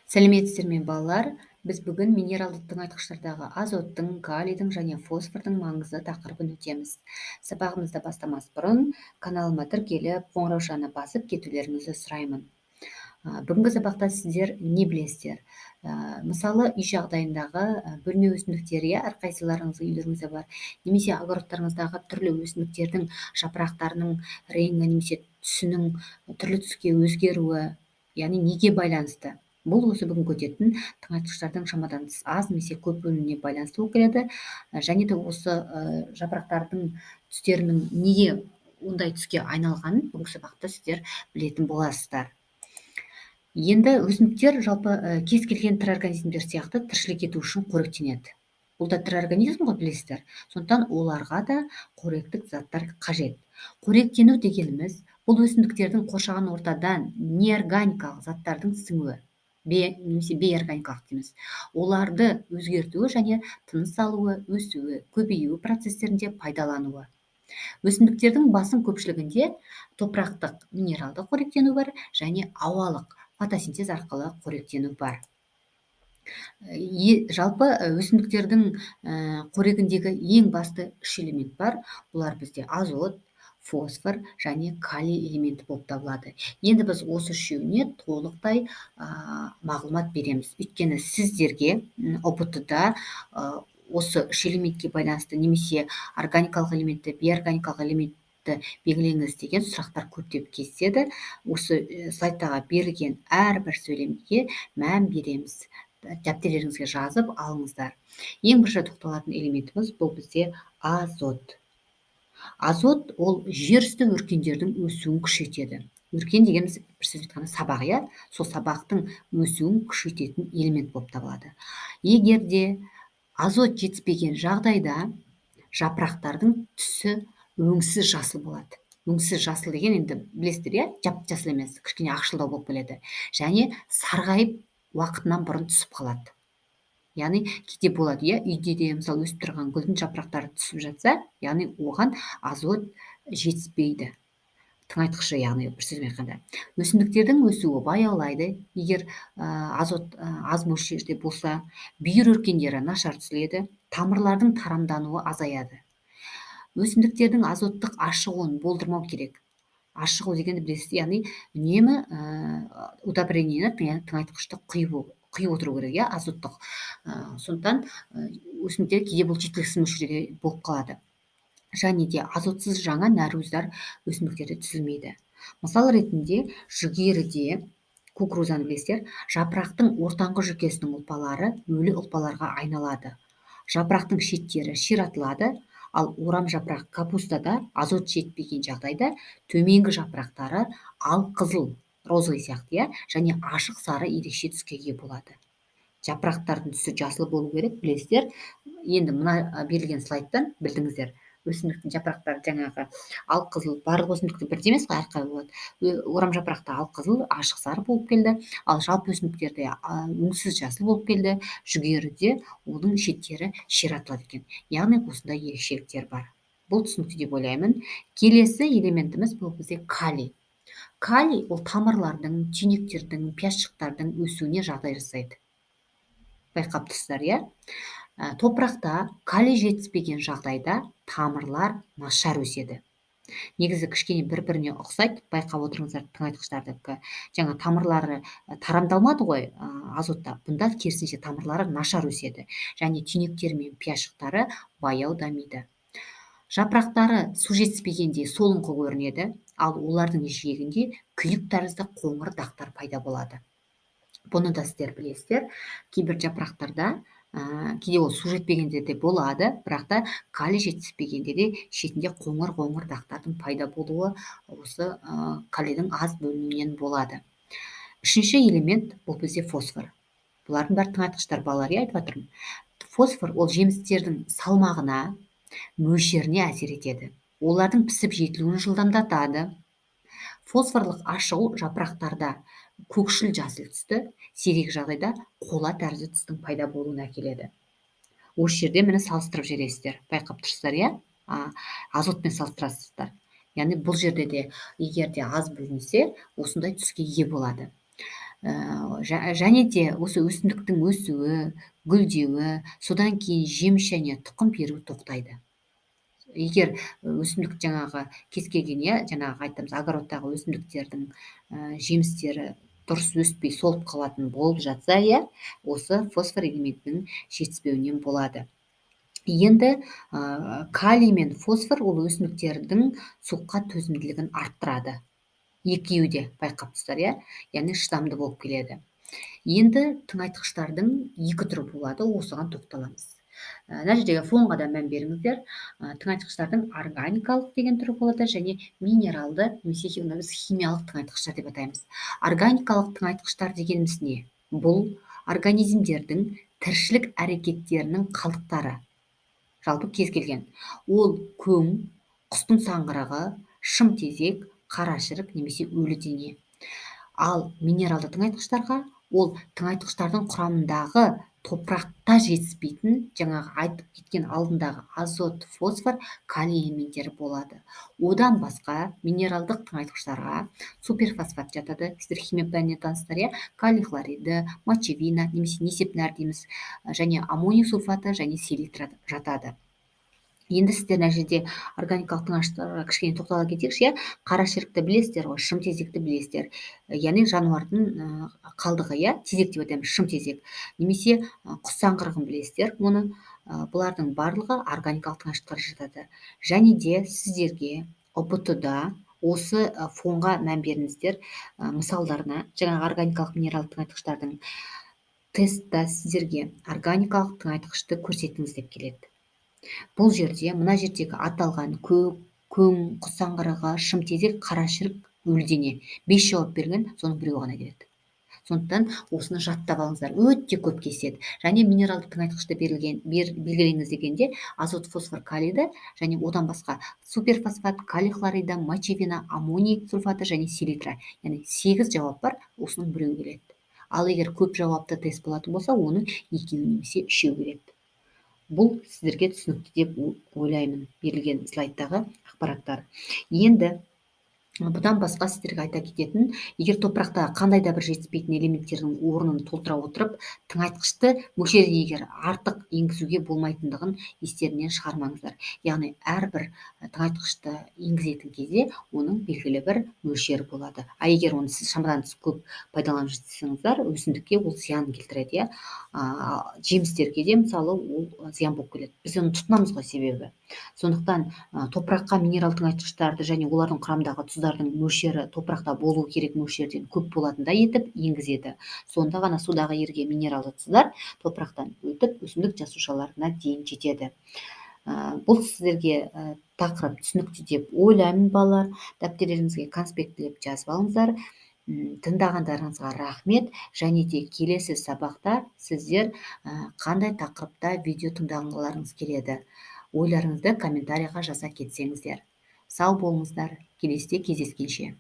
Сәлеметсіздер ме балалар? Біз бүгін минералды тыңайтқыштардағы азоттың, калийдің және фосфордың маңызды тақырыбын өтеміз. Сабағымызды бастамас бұрын каналыма тіркеліп, қоңыраушаны басып кетулеріңізді сұраймын. Бүгінгі сабақта сіздер не білесіздер? Мысалы, үй жағдайындағы бөлме өсімдіктері, әрқайсыларыңыздың үйлеріңізде бар, немесе огородтарыңыздағы түрлі өсімдіктердің жапырақтарының реңі немесе түсінің түрлі түске өзгеруі, яғни неге байланысты? Бұл осы бүгін көтетін тыңайтқыштардың шамадан тыс аз немесе көп бөлінуіне байланысты болып келеді. Және де осы жапырақтардың түстерінің неге ондай түске айналғанын бүгінгі сабақта сіздер білетін боласыздар. Енді өсімдіктер жалпы кез келген тірі организмдер сияқты тіршілік ету үшін қоректенеді. Бұл да тірі организм ғой, білесіздер. Сондықтан оларға да қоректік заттар қажет. Қоректену дегеніміз бұл өсімдіктердің қоршаған ортадан неорганикалық заттардың сіңуі, немесе бейорганикалық дейміз. Оларды өзгертуі және тыныс алуы, өсуі, көбеюі процестерінде пайдалануы. Өсімдіктердің басым көпшілігінде топырақтық минералды қоректену бар және ауалық фотосинтез арқылы қоректену бар. Жалпы өсімдіктердің қорегіндегі ең басты үш элемент бар. Бұлар бізде азот, фосфор және калий элементі болып табылады. Енді біз осы үшеуіне толықтай мағлұмат береміз. Өйткені сіздерге ұбт-да осы үш элементке байланысты немесе органикалық элементті, бейорганикалық элементті белгілеңіз деген сұрақтар көптеп кездеседі. Осы слайдтағы берілген әрбір сөйлемге мән береміз. Дәптерлеріңізге жазып алыңыздар. Ең бірінші тоқталатын элементіміз бұл бізде азот. Азот ол жерүсті өркендердің өсуін күшейтеді. Өркен дегеніміз бір сөзбен айтқанда сабақ, сол сабақтың өсуін күшейтетін элемент болып табылады. Егер де азот жетіспеген жағдайда жапырақтардың түсі өңсіз жасыл болады. Өңсіз жасыл деген енді білесіздер, жап-жасыл емес, кішкене ақшылдау болып келеді. Және сарғайып уақытынан бұрын түсіп қалады. Яғни кейде болады, үйде де мысалы өсіп тұрған гүлдің жапырақтары түсіп жатса, яғни оған азот жетіспейді. Тыңайтқышы, яғни бір сөзбен айтқанда. Өсімдіктердің өсуі баяулайды. Егер азот аз мөлшерде болса, бүйір өркендері нашар түзіледі, тамырлардың тарамдануы азаяды. Өсімдіктердің азоттық ашығуын болдырмау керек. Ашығу дегенді білесіз, яғни үнемі удобрениені, тыңайтқышты құйып отыру керек, азоттық. Сондықтан өсімдіктер кейде бұл жеткіліксіз мөлшерде болып қалады. Және де азотсыз жаңа нәруыздар өсімдіктерде түзілмейді. Мысал ретінде жүгеріде, кукурузаны білесіздер, жапырақтың ортаңғы жүкесінің ұлпалары өлі ұлпаларға айналады. Жапырақтың шеттері ширатылады, ал орам жапырақ капустада азот жетпеген жағдайда төменгі жапырақтары алқызыл, розовый сияқты, және ашық сары ерекше түске ие болады. Жапырақтардың түсі жасыл болу керек, білесіздер. Енді мына берілген слайдтан білдіңіздер. Өсімдіктің жапырақтары жаңағы алқызыл, барлық өсімдікте бірдей емес қой, әрқилы болады. Орам жапырақта алқызыл, ашық сары болып келді, ал жалпы өсімдіктерде өңсіз жасыл болып келді. Жүгеріде оның шеттері ширатылады екен. Яғни осындай ерекшеліктер бар. Бұл түсінікті деп ойлаймын. Келесі элементіміз бұл бізде калий. Калий ол тамырлардың, түйнектердің, пиязшықтардың өсуіне жағдай жасайды. Байқап тұрсыздар, топырақта калий жетіспеген жағдайда тамырлар нашар өседі. Негізі кішкене бір-біріне ұқсайды, байқап отырыңыздар тыңайтқыштардікі. Жаңа тамырлары тарамдалмады ғой азотта, бұнда керісінше тамырлары нашар өседі. Және түйнектері мен пиязшықтары баяу дамиды. Жапырақтары су жетіспегенде солыңқы көрінеді, ал олардың жиегінде күйік тәрізді қоңыр дақтар пайда болады. Бұны да сіздер білесіздер. Кейбір жапырақтарда кейде ол су жетпегенде де болады, бірақ та калий жетіспегенде де шетінде қоңыр дақтардың пайда болуы осы калийдің аз бөлінуінен болады. Үшінші элемент бұл бізде фосфор. Бұлардың бәрі тыңайтқыштар, балалар, айтып жатырмын. Фосфор ол жемістердің салмағына, мөлшеріне әсер етеді. Олардың пісіп жетілуін жылдамдатады. Фосфорлық ашығу жапырақтарда көкшіл жасыл түсті, сирек жағдайда қола тәрізді түстің пайда болуына әкеледі. Осы жерде мені салыстырып жібересіздер. Байқап тұрсыздар, азотпен салыстырасыздар. Яғни бұл жерде де егер де аз бөлінсе, осындай түске ие болады. және де осы өсімдіктің өсуі, гүлдеуі, содан кейін жеміс және тұқым беру тоқтайды. Егер өсімдік жаңағы кез келген, жаңағы айтамыз огородтағы өсімдіктердің жемістері дұрыс өспей солып қалатын болып жатса, осы фосфор элементінің жетіспеуінен болады. Енді калий мен фосфор ол өсімдіктердің суыққа төзімділігін арттырады. Екеуі де байқаптырсыздар, яғни шыдамды болып келеді. Енді тыңайтқыштардың екі түрі болады, осыған тоқталамыз. Мына жердегі фонға да мән беріңіздер. Тыңайтқыштардың органикалық деген түрі болады және минералды немесе біз химиялық тыңайтқыштар деп атаймыз. Органикалық тыңайтқыштар дегеніміз не? Бұл организмдердің тіршілік әрекеттерінің қалдықтары. Жалпы кез келген. Ол көң, құстың саңғырағы, шымтезек, қарашірік немесе өлі дене. Ал минералды тыңайтқыштарға ол тыңайтқыштардың құрамындағы топырақта жетіспейтін, жаңағы айтып кеткен алдындағы азот, фосфор, калий элементтері болады. Одан басқа минералдық тыңайтқыштарға суперфосфат жатады. Сіздер химия пәнінен таныстар, калий хлориді, мочевина немесе несепнар дейміз, және аммоний сульфаты және селитр жатады. Енді сіздер мына жерде органикалық тыңайтқыштарға кішкене тоқтала кетейікші, қарашірікті білесіздер ғой, шымтезекті білесіздер. Яғни жануардың қалдығы, тезек деп айтамыз, шымтезек. Немесе құс саңғырығын білесіздер, оны. Бұлардың барлығы органикалық тыңайтқыштарға жатады. Және де сіздерге ұбт-да осы фонға мән беріңіздер, мысалдарына жаңағы органикалық минералды тыңайтқыштардың тестта сіздерге органикалық тыңайтқышты көрсетіңіз деп келеді. Бұл жерде, мына жердегі аталған көң, құс саңғырығы, шымтезек, қарашірік, өлдене 5 жауап берген, соның біреуі ғана келеді. Сондықтан осыны жаттап алыңыздар, өте көп кездеседі. Және минералды тыңайтқышты белгілеңіз дегенде азот, фосфор, калийді және одан басқа суперфосфат, калий хлориді, мочевина, аммоний сульфаты және селитра. Яғни 8 жауап бар, осының біреуі келеді. Ал егер көп жауапты тест болатын болса, оның екеуі немесе үшеуі келеді. Бұл сіздерге түсінікті деп ойлаймын, берілген слайдтағы ақпараттар. Енді бұдан басқа сіздерге айта кететін, егер топырақта қандай да бір жетіспейтін элементтердің орнын толтыра отырып, тыңайтқышты мөлшерден егер артық енгізуге болмайтындығын естерінен шығармаңыздар. Яғни әрбір тыңайтқышты енгізетін кезде оның белгілі бір мөлшері болады. Егер оны сіз шамадан тыс көп пайдаланып жатсаңыздар, өсімдікке ол зиян келтіреді. Жемістерге де мысалы ол зиян болып келеді. Біз оны тұтынамыз ғой себебі. Сондықтан топыраққа минерал тыңайтқыштарды және олардың құрамындағы тұздардың мөлшері топырақта болу керек мөлшерден көп болатындай етіп енгізеді. Сонда ғана судағы еріген минералды тұздар топырақтан өтіп өсімдік жасушаларына дейін жетеді. Бұл сіздерге тақырып түсінікті деп ойлаймын, балалар. Дәптерлеріңізге конспектілеп жазып алыңыздар. Тыңдағандарыңызға рахмет. Және де келесі сабақта сіздер қандай тақырыпта видео тыңдағыларыңыз келеді, ойларыңызды комментарийға жаза кетсеңіздер. Сау болыңыздар. Келесіде кездескенше.